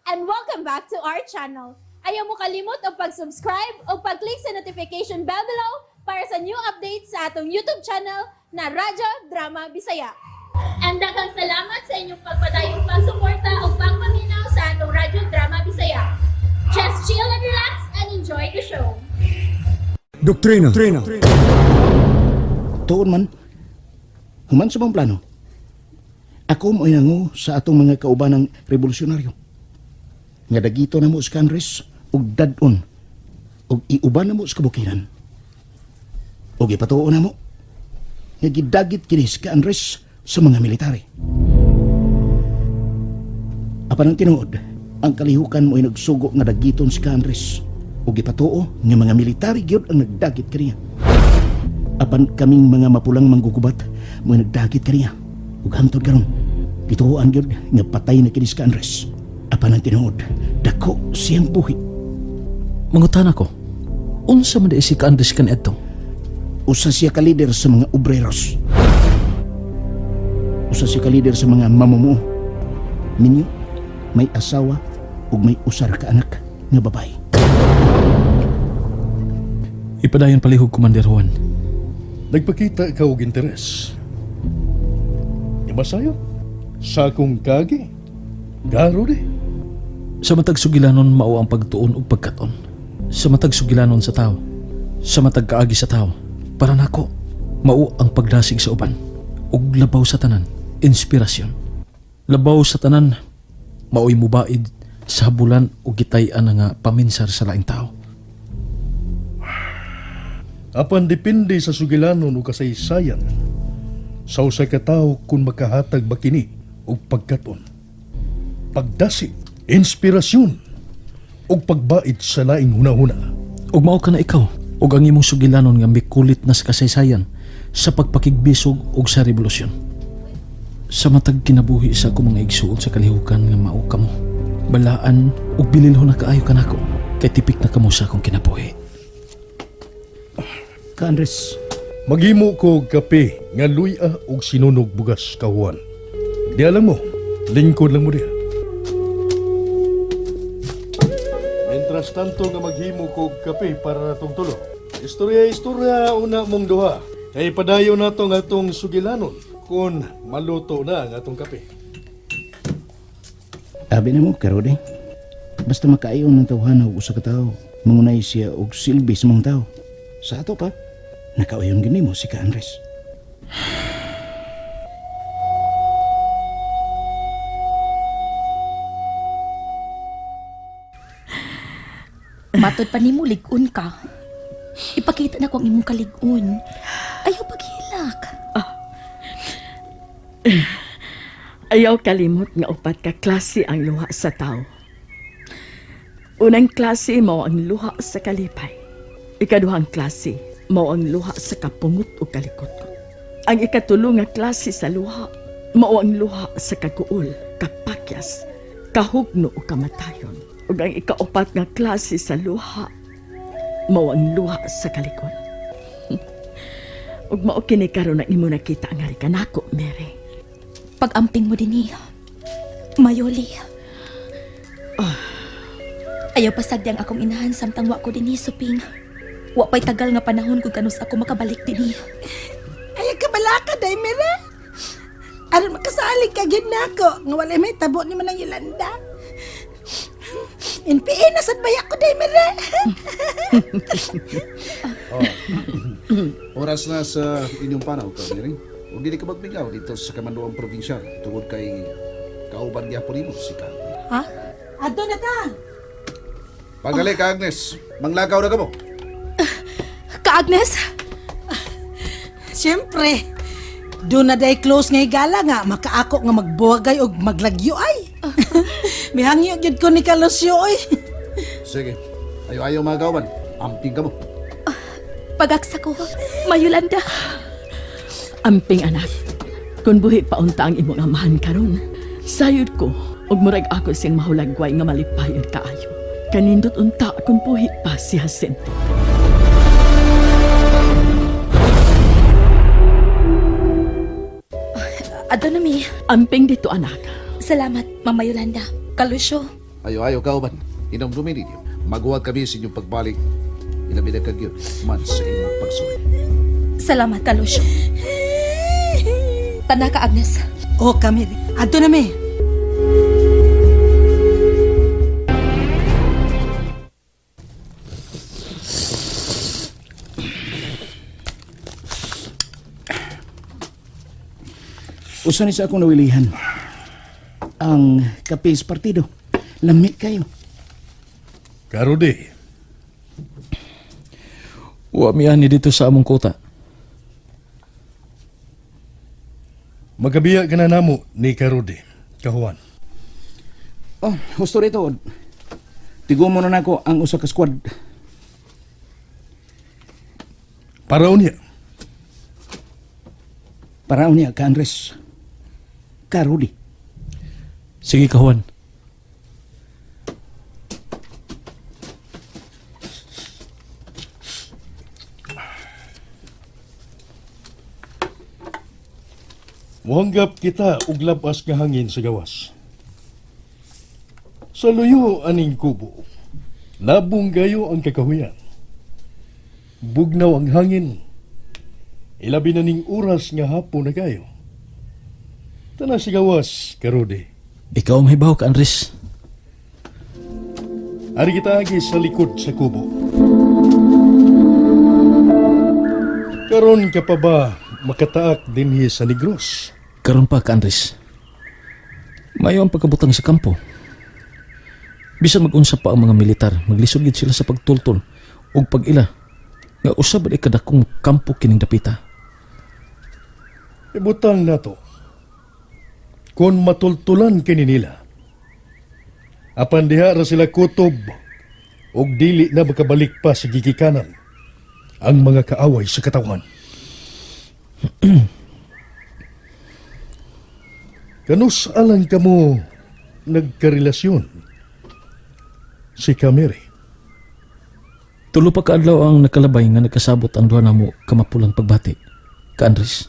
and welcome back to our channel. Ayaw mo kalimot o pag-subscribe o pag-click sa notification bell below para sa new updates sa atong YouTube channel na Radyo Drama Bisaya. And daghang salamat sa inyong pagpadayong pagsuporta o pagpaminaw sa atong Radyo Drama Bisaya. Just chill and relax and enjoy the show. Doktrina. Tuon man, human sa mong plano. Ako mo inango sa atong mga kaubanang revolusyonaryo. Nga dagito na mo sa Congress ug dadon ug iuban na mo sa kabukiran. Ug ipatuo na mo nga gidagit kini sa Congress sa mga military. Apan ang tinuod, ang kalihukan mo ay nagsugo nga dagiton sa Congress ug ipatuo nga mga military gyud ang nagdagit kaniya. Apan kaming mga mapulang manggugubat mo nagdagit kaniya ug hangtod karon bituoan gyud nga patay na kini sa Congress. Apan ang tinuod, dako siyang buhi. Mangutan ako, unsa man si ka-Andres kan edto? Usa siya ka leader sa mga obreros. Usa siya ka leader sa mga mamumuo. Minyo, may asawa ug may usar ka anak nga babae. Ipadayon palihog, Commander Juan. Nagpakita ikaw og interes. Imasayo, sa akong kagi, garo di. Sa matag sugilanon mao ang pagtuon ug pagkaton. Sa matag sugilanon sa tao, sa matag kaagi sa tao, para nako mao ang pagdasig sa uban ug labaw sa tanan, inspirasyon. Labaw sa tanan mao'y mubaid sa habulan ug gitay-an nga paminsar sa laing tao. Apan depende sa sugilanon o kasaysayan sa usay ka tawo kung makahatag ba kini og pagkaton, pagdasig, inspirasyon ug pagbait sa laing hunahuna. Ug mao ka na ikaw ug ang imong sugilanon nga mikulit na sa kasaysayan sa pagpakigbisog ug sa revolusyon. Sa matag kinabuhi sa akong mga igsuon sa kalihukan nga mao kamo. Balaan ug bililhon na kaayo kanako kay tipik na kamo sa akong kinabuhi. Ka Andres, Maghimo ko og kape nga luya og sinunog bugas kahuan. Di alam mo, lingkod lang mo diha. Mientras tanto nga maghimo ko og kape para natong tulo. Istorya una mong duha. Kay padayon nato nga atong sugilanon kung maluto na ang atong kape. abi na mo karode. Basta makaayon ng tawhana og usa ka tawo, mangunay siya og silbi sa mga tawo. Sa ato pa, nakauyon gini mo si Ka Andres. Matod pa nimo lig-on ka. Ipakita na ko ang imong kalig-on. Ayaw paghilak. Ayaw kalimot nga upat ka klase ang luha sa tao. Unang klase mao ang luha sa kalipay. Ikaduhang klase mao ang luha sa kapungot o kalikot. Ang ikatulo nga klase sa luha mao ang luha sa kaguol, kapakyas, kahugno o kamatayon. Ug ang ikaupat nga klase sa luha mao ang luha sa kalikot. Ug mao kini karon na imo nakita nga ri kanako, Mary. Pag-amping mo din Mayoli. Ayaw pasagyang akong inahan samtang wa ko din suping. Wa pa'y tagal nga panahon kung kanus ako makabalik din Ay, kabalaka, day, Mira. Aron makasalig ka, yun na ako. Nga walay may tabo ni Manang Yolanda. NPA, nasad bayak ko, day, Mira. Oras na sa inyong panaw ka, Mary. Huwag din ka magmingaw dito sa Kamanduang Provinsya tungkol kay kauban gyapon nimo si Kang. Ha? Ato na ta. Pagali ka, Agnes. Manglagaw na ka mo. Ka Agnes? Siyempre, doon na day close nga igala nga, makaako nga magbuwagay o maglagyo ay. Mihangyo yun ko ni Kalusyo ay. Sige. Ayaw mga kauban. Amping ka mo. Pagaksa ko, Mayolanda. Amping anak, kung buhi pa unta ang imong amahan karon, sayod ko, ug murag ako siyang mahulagway nga malipayon kaayo. Kanindot unta kung buhi pa si Jacinto. Adonami, Amping dito anak. salamat, Mama Yolanda. Kalusyo, Ayo kauban, inom dumi ninyo. Maghuwag kami sa inyong pagbalik. Ilabi na kagyod man sa inyong pagsulit. Salamat ka, Lucio. Tanda ka, Agnes. O kami, adto na mi. Usa ni sa akong nawilihan. Ang kapis partido. Lami kayo. Karudi, Wa mi ani dito sa among kota. magabiya ka na namo ni Karudi, kahuan. Oh, husto rito. Tigo mo na nako ang usa ka squad. Paraon niya. Paraon niya ka Andres. Karudi. Sige kahuan. Muhanggap kita og labas nga hangin sa gawas. Sa luyo aning kubo, labong gayo ang kakahuyan. Bugnaw ang hangin. Ilabi na ning oras nga hapon na kayo. Tana sa gawas, Karudi. Ikaw ang mahibaw ka, Andres. Ari kita agi sa likod sa kubo. Karon ka pa ba makataak dinhi sa Negros? Karon pa ka, Andres. Mayo ang pagkabutang sa kampo. Bisan mag-unsa pa ang mga militar, maglisod gid sila sa pagtultol ug pag-ila nga usab ay kadakong kampo kining dapita. Ibutang nato. Kung matultulan kini nila, apan diha ra sila kutob ug dili na makabalik pa sa gigikanan ang mga kaaway sa katawan. Kanus alang kamo nagkarelasyon si Kameri. Tulo pa kaadlaw ang nakalabay nga nagkasabot ang duha namo kamapulang pagbati. Ka Andres.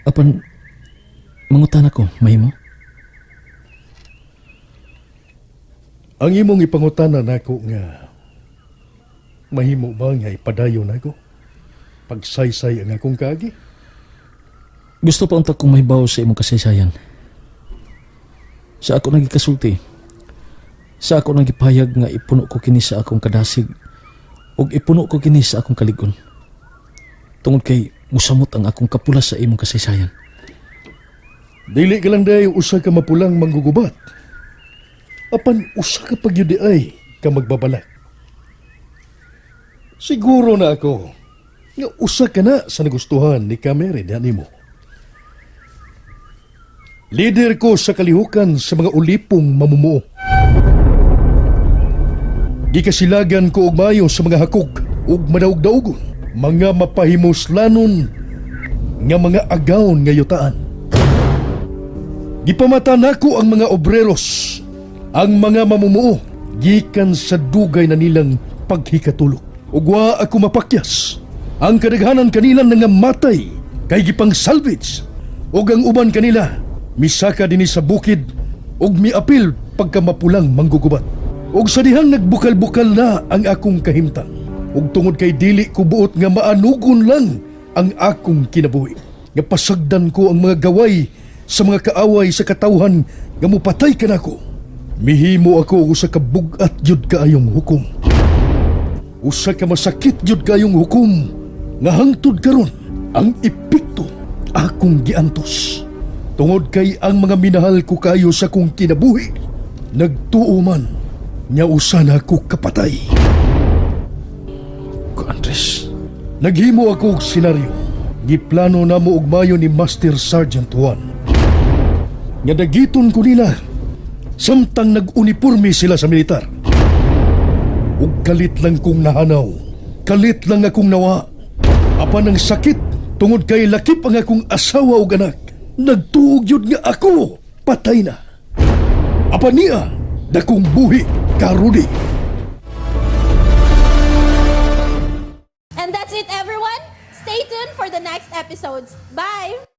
Apan mangutan ako, mahimo? Ang imong ipangutana nako nga mahimo ba nga ipadayon nako? Pagsaysay ang akong kaagi? Gusto pa unta kong mahibaw sa imong kasaysayan. Sa ako nagikasulti, sa ako nagipahayag nga ipuno ko kini sa akong kadasig ug ipuno ko kini sa akong kaligon. Tungod kay musamot ang akong kapulas sa imong kasaysayan. Dili ka lang dahi usa ka mapulang manggugubat. Apan usa ka pagyudi ay ka magbabalak. Siguro na ako nga usa ka na sa nagustuhan ni Kameri dihan nimo. Leader ko sa kalihukan sa mga ulipong mamumuo. Gikasilagan ko og mayo sa mga hakog ug madaog-daogon, mga mapahimuslanon nga mga agawon nga yutaan. Gipamata nako ang mga obreros, ang mga mamumuo, gikan sa dugay na nilang paghikatulog. Ug wa ako mapakyas. Ang kadaghanan kanila nga matay kay gipang salvage. Ug ang uban kanila misaka dinhi sa bukid ug miapil pagka mapulang manggugubat. Ug sa dihang nagbukal-bukal na ang akong kahimtang. Ug tungod kay dili ko buot nga maanugon lang ang akong kinabuhi. Nga pasagdan ko ang mga gaway sa mga kaaway sa katawhan nga mupatay ka nako. Mihimo ako usa ka bugat jud kaayong hukom. Usa ka masakit jud kaayong hukom nga hangtod karon ang epekto akong giantos. Tungod kay ang mga minahal ko kayo sa kong kinabuhi, nagtuo man nya usa na ko kapatay. Ka Andres. Naghimo ako og senaryo. Giplano na mo og mayo ni Master Sergeant Juan. Nga dagiton ko nila samtang nag-uniforme sila sa militar. Ug kalit lang kong nahanaw. Kalit lang akong nawa. Apan ang sakit tungod kay lakip ang akong asawa ug anak. Nagtuog yun nga ako, patay na. Apa niya, dakong buhi, Karudi. And that's it, everyone. Stay tuned for the next episodes. Bye!